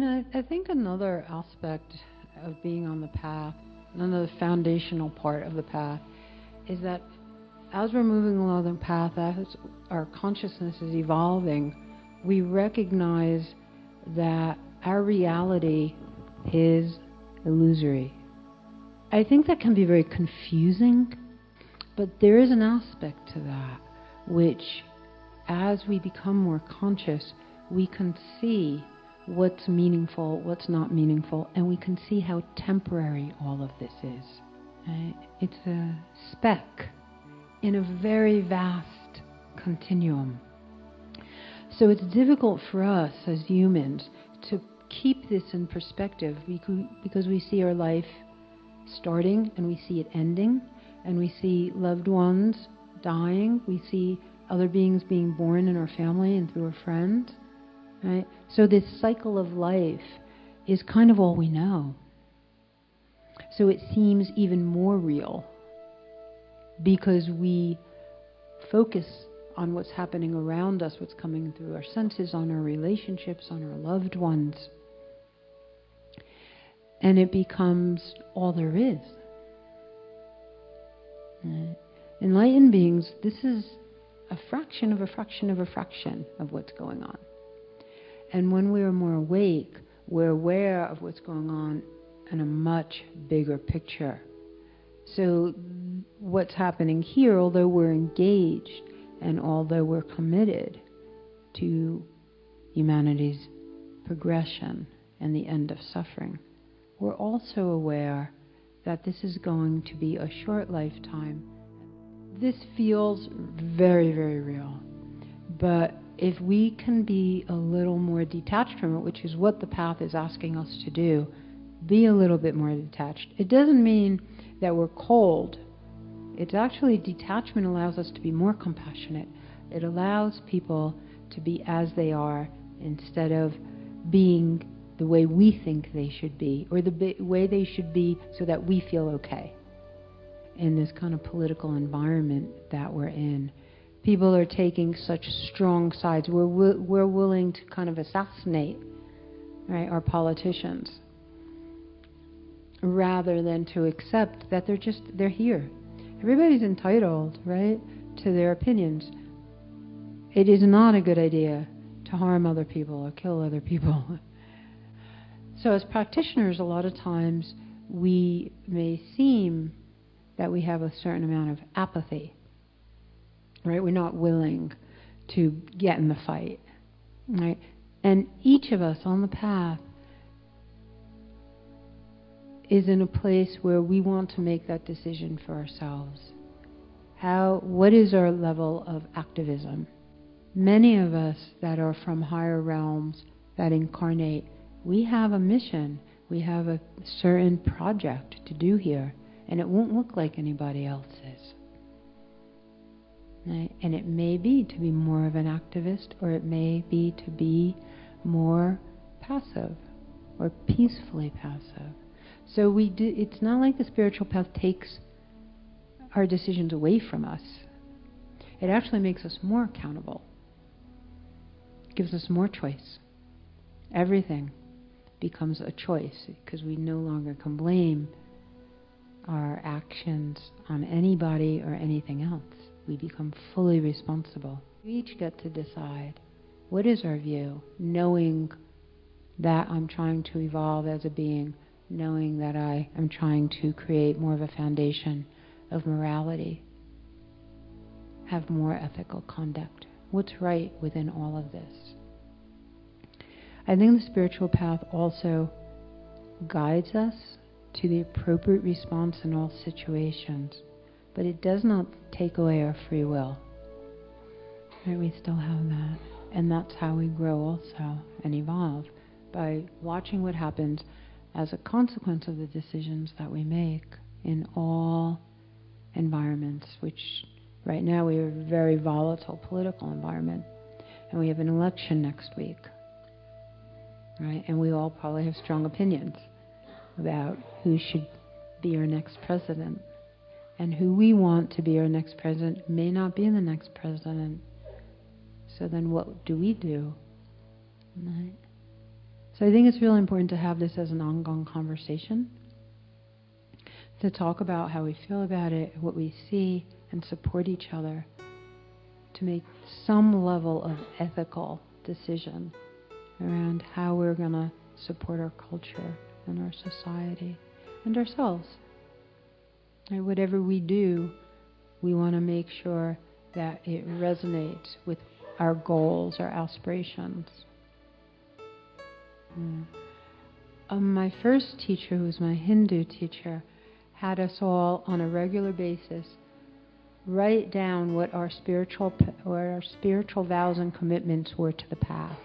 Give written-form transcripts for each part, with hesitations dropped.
I think another aspect of being on the path, another foundational part of the path, is that as we're moving along the path, as our consciousness is evolving, we recognize that our reality is illusory. I think that can be very confusing, but there is an aspect to that which, as we become more conscious, we can see what's meaningful, what's not meaningful, and we can see how temporary all of this is. Right? It's a speck in a very vast continuum. So it's difficult for us as humans to keep this in perspective because we see our life starting and we see it ending, and we see loved ones dying, we see other beings being born in our family and through our friends. Right? So this cycle of life is kind of all we know. So it seems even more real because we focus on what's happening around us, what's coming through our senses, on our relationships, on our loved ones. And it becomes all there is. Right? Enlightened beings, this is a fraction of a fraction of a fraction of what's going on. And when we are more awake, we're aware of what's going on in a much bigger picture. So what's happening here, although we're engaged and although we're committed to humanity's progression and the end of suffering, we're also aware that this is going to be a short lifetime. This feels very, very real. But if we can be a little more detached from it, which is what the path is asking us to do, be a little bit more detached. It doesn't mean that we're cold. It's actually, detachment allows us to be more compassionate. It allows people to be as they are instead of being the way we think they should be, or the way they should be so that we feel okay. In this kind of political environment that we're in, people are taking such strong sides. We're willing to kind of assassinate, right, our politicians, rather than to accept that they're here. Everybody's entitled, right, to their opinions. It is not a good idea to harm other people or kill other people. So as practitioners, a lot of times we may seem that we have a certain amount of apathy, right? We're not willing to get in the fight, right? And each of us on the path is in a place where we want to make that decision for ourselves. What is our level of activism? Many of us that are from higher realms that incarnate, we have a mission. We have a certain project to do here, and it won't look like anybody else's. Right? And it may be to be more of an activist, or it may be to be more passive, or peacefully passive. So it's not like the spiritual path takes our decisions away from us. It actually makes us more accountable. It gives us more choice. Everything becomes a choice because we no longer can blame our actions on anybody or anything else. We become fully responsible. We each get to decide what is our view, knowing that I'm trying to evolve as a being, knowing that I am trying to create more of a foundation of morality, have more ethical conduct. What's right within all of this? I think the spiritual path also guides us to the appropriate response in all situations, but it does not take away our free will. Right? We still have that. And that's how we grow also and evolve, by watching what happens as a consequence of the decisions that we make in all environments, which right now we have a very volatile political environment, and we have an election next week, right? And we all probably have strong opinions about who should be our next president, and who we want to be our next president may not be the next president. So then what do we do? Right? So I think it's really important to have this as an ongoing conversation, to talk about how we feel about it, what we see, and support each other to make some level of ethical decision around how we're going to support our culture and our society and ourselves. And whatever we do, we want to make sure that it resonates with our goals, our aspirations. My first teacher, who was my Hindu teacher, had us all on a regular basis write down what our spiritual vows and commitments were to the path.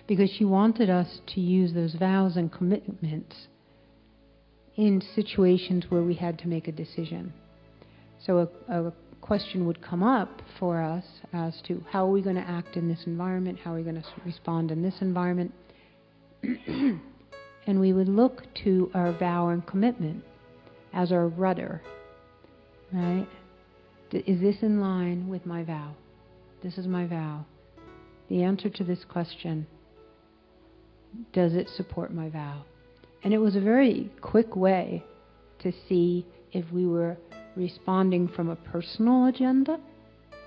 Because she wanted us to use those vows and commitments in situations where we had to make a decision. So a question would come up for us as to how are we going to act in this environment, how are we going to respond in this environment. And we would look to our vow and commitment as our rudder, right? Is this in line with my vow? This is my vow. The answer to this question, does it support my vow? And it was a very quick way to see if we were responding from a personal agenda,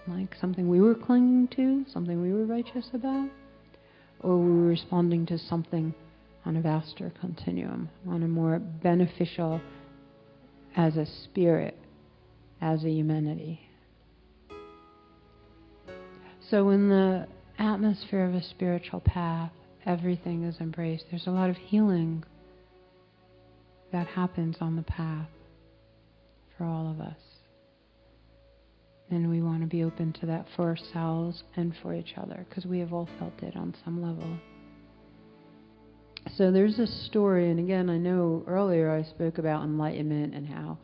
like something we were clinging to, something we were righteous about, or we were responding to something on a vaster continuum, on a more beneficial as a spirit, as a humanity. So in the atmosphere of a spiritual path, everything is embraced. There's a lot of healing that happens on the path for all of us. And we want to be open to that for ourselves and for each other, because we have all felt it on some level. So there's a story, and again, I know earlier I spoke about enlightenment and how,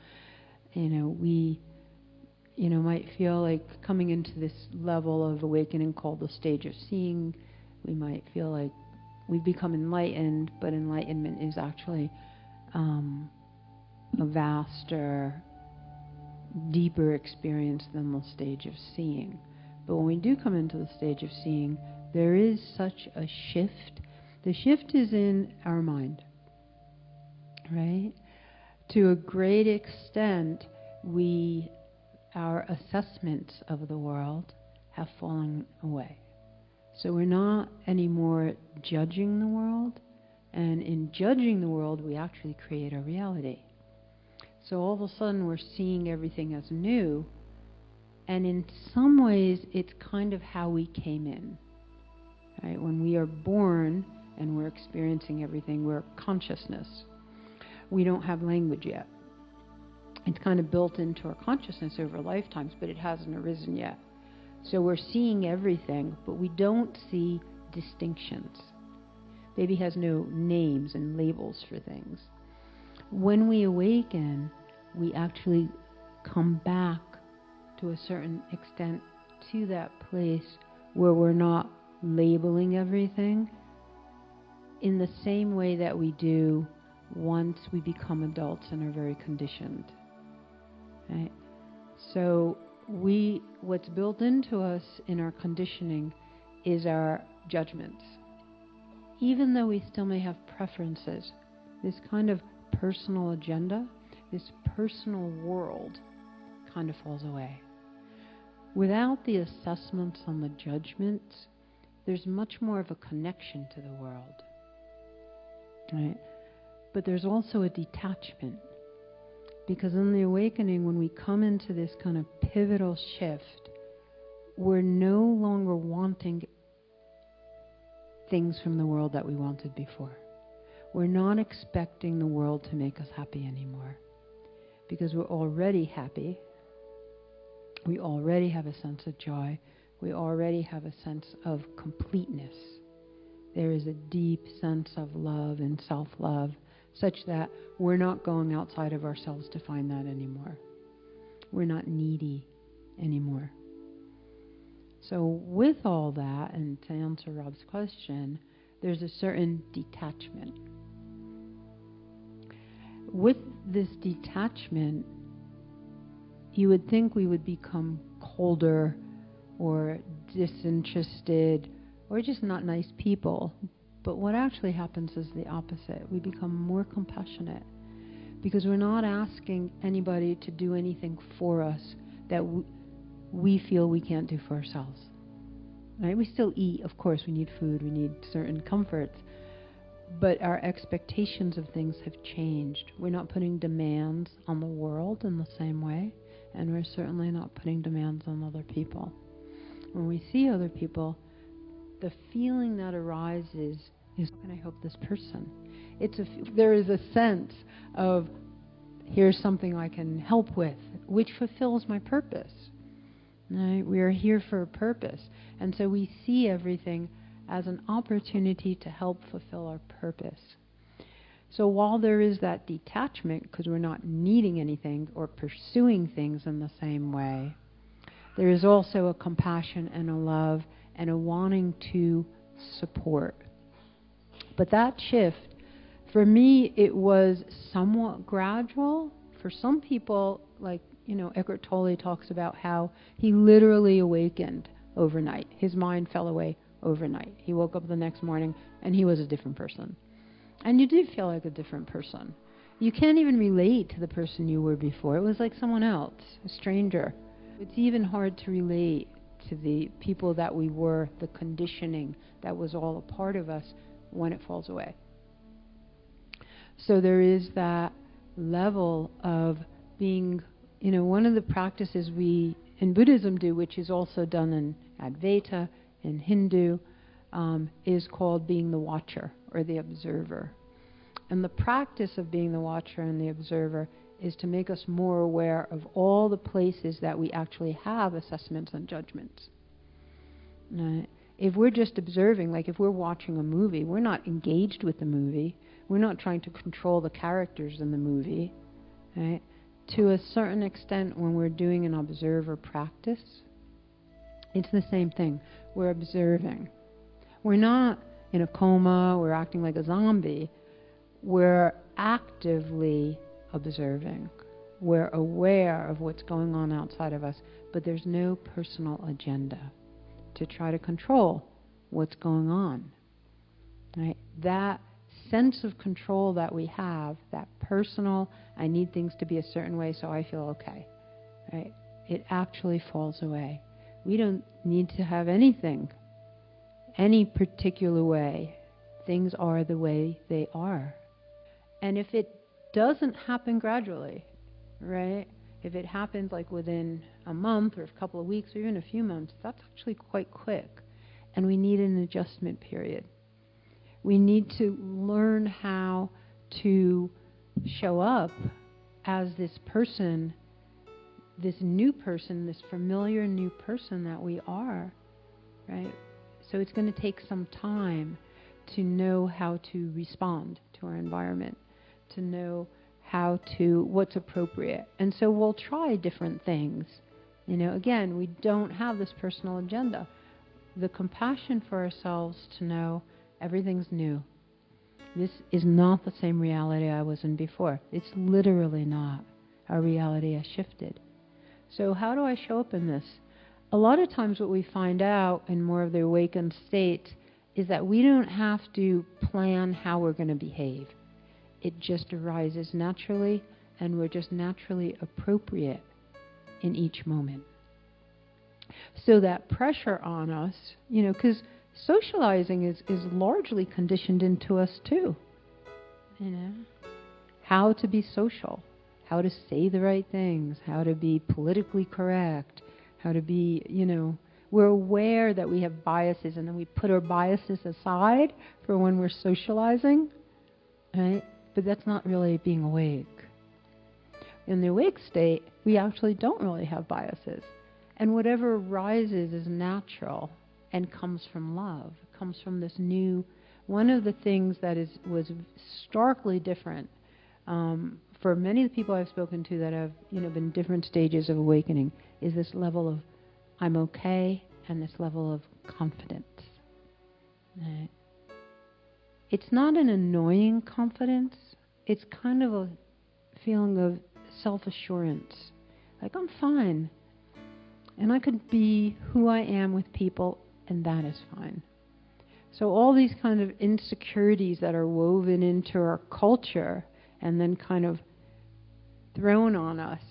we, might feel like coming into this level of awakening called the stage of seeing. We might feel like we've become enlightened, but enlightenment is actually a vaster, deeper experience than the stage of seeing. But when we do come into the stage of seeing, there is such a shift. The shift is in our mind, right? To a great extent, our assessments of the world have fallen away. So we're not anymore judging the world, and in judging the world, we actually create our reality. So all of a sudden, we're seeing everything as new, and in some ways, it's kind of how we came in, right? When we are born and we're experiencing everything, we're consciousness. We don't have language yet. It's kind of built into our consciousness over lifetimes, but it hasn't arisen yet. So we're seeing everything, but we don't see distinctions. Baby has no names and labels for things. When we awaken, we actually come back to a certain extent to that place where we're not labeling everything in the same way that we do once we become adults and are very conditioned. Right? So what's built into us in our conditioning is our judgments. Even though we still may have preferences, this kind of personal agenda, this personal world kind of falls away. Without the assessments and the judgments, there's much more of a connection to the world. Right? But there's also a detachment. Because in the awakening, when we come into this kind of pivotal shift, we're no longer wanting things from the world that we wanted before. We're not expecting the world to make us happy anymore. Because we're already happy. We already have a sense of joy. We already have a sense of completeness. There is a deep sense of love and self-love, such that we're not going outside of ourselves to find that anymore. We're not needy anymore. So with all that, and to answer Rob's question, there's a certain detachment. With this detachment, you would think we would become colder or disinterested or just not nice people. But what actually happens is the opposite. We become more compassionate because we're not asking anybody to do anything for us that we feel we can't do for ourselves. Right? We still eat, of course, we need food, we need certain comforts, but our expectations of things have changed. We're not putting demands on the world in the same way, and we're certainly not putting demands on other people. When we see other people, the feeling that arises is, how can I help this person? There is a sense of, here's something I can help with, which fulfills my purpose. Right? We are here for a purpose. And so we see everything as an opportunity to help fulfill our purpose. So while there is that detachment, because we're not needing anything or pursuing things in the same way, there is also a compassion and a love and a wanting to support. But that shift, for me, it was somewhat gradual. For some people, like, Eckhart Tolle talks about how he literally awakened overnight. His mind fell away overnight. He woke up the next morning and he was a different person. And you do feel like a different person. You can't even relate to the person you were before. It was like someone else, a stranger. It's even hard to relate to the people that we were, the conditioning that was all a part of us when it falls away. So there is that level of being, one of the practices we in Buddhism do, which is also done in Advaita, in Hindu, is called being the watcher or the observer. And the practice of being the watcher and the observer is to make us more aware of all the places that we actually have assessments and judgments. If we're just observing, like if we're watching a movie, we're not engaged with the movie. We're not trying to control the characters in the movie. Right? To a certain extent, when we're doing an observer practice, it's the same thing. We're observing. We're not in a coma, we're acting like a zombie. We're actively observing. We're aware of what's going on outside of us, but there's no personal agenda to try to control what's going on. Right? That sense of control that we have, that personal, I need things to be a certain way so I feel okay. Right? It actually falls away. We don't need to have anything, any particular way. Things are the way they are. And if it doesn't happen gradually, right? If it happens like within a month or a couple of weeks or even a few months, that's actually quite quick. And we need an adjustment period. We need to learn how to show up as this person, this new person, this familiar new person that we are, right? So it's going to take some time to know how to respond to our environment, to know what's appropriate. And so we'll try different things. Again, we don't have this personal agenda. The compassion for ourselves to know everything's new. This is not the same reality I was in before. It's literally not. Our reality has shifted. So how do I show up in this? A lot of times what we find out in more of the awakened state is that we don't have to plan how we're going to behave. It just arises naturally, and we're just naturally appropriate in each moment. So that pressure on us, because socializing is largely conditioned into us too. How to be social, how to say the right things, how to be politically correct, how to be, we're aware that we have biases, and then we put our biases aside for when we're socializing, right? But that's not really being awake. In the awake state, we actually don't really have biases. And whatever arises is natural and comes from love, comes from this new. One of the things that was starkly different for many of the people I've spoken to that have been different stages of awakening is this level of I'm okay and this level of confidence. Right? It's not an annoying confidence. It's kind of a feeling of self-assurance. Like, I'm fine. And I could be who I am with people, and that is fine. So all these kind of insecurities that are woven into our culture and then kind of thrown on us,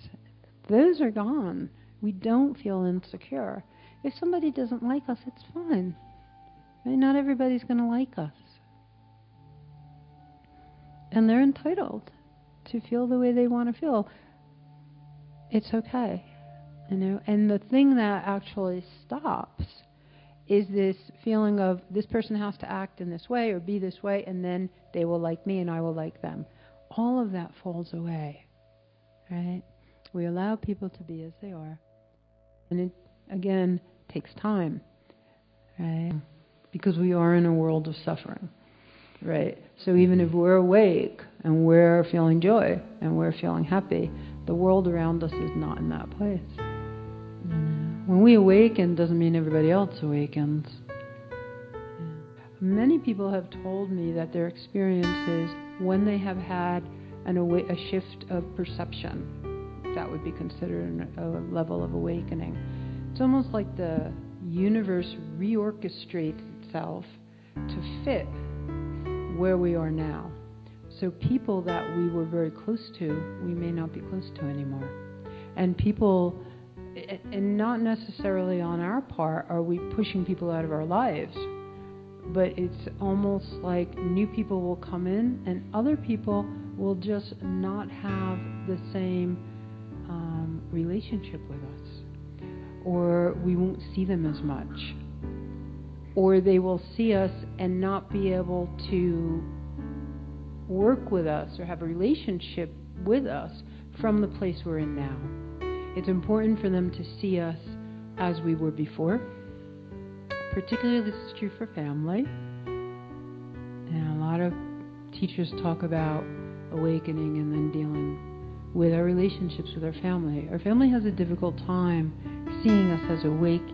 those are gone. We don't feel insecure. If somebody doesn't like us, it's fine. Right? Not everybody's going to like us. And they're entitled to feel the way they want to feel. It's okay. You know? And the thing that actually stops is this feeling of this person has to act in this way or be this way, and then they will like me and I will like them. All of that falls away, right? We allow people to be as they are. And it, again, takes time, right? Because we are in a world of suffering, right? So even if we're awake and we're feeling joy and we're feeling happy, the world around us is not in that place. When we awaken, doesn't mean everybody else awakens. Yeah. Many people have told me that their experiences, when they have had a shift of perception, that would be considered a level of awakening. It's almost like the universe reorchestrates itself to fit where we are now. So people that we were very close to, we may not be close to anymore. And people... And not necessarily on our part are we pushing people out of our lives, but it's almost like new people will come in and other people will just not have the same relationship with us, or we won't see them as much, or they will see us and not be able to work with us or have a relationship with us from the place we're in now. It's important for them to see us as we were before. Particularly this is true for family. And a lot of teachers talk about awakening and then dealing with our relationships with our family. Our family has a difficult time seeing us as awake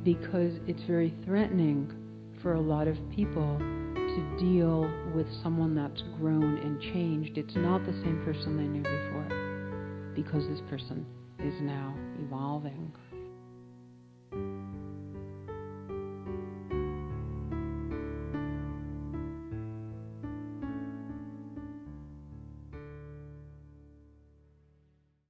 because it's very threatening for a lot of people to deal with someone that's grown and changed. It's not the same person they knew before, because this person is now evolving.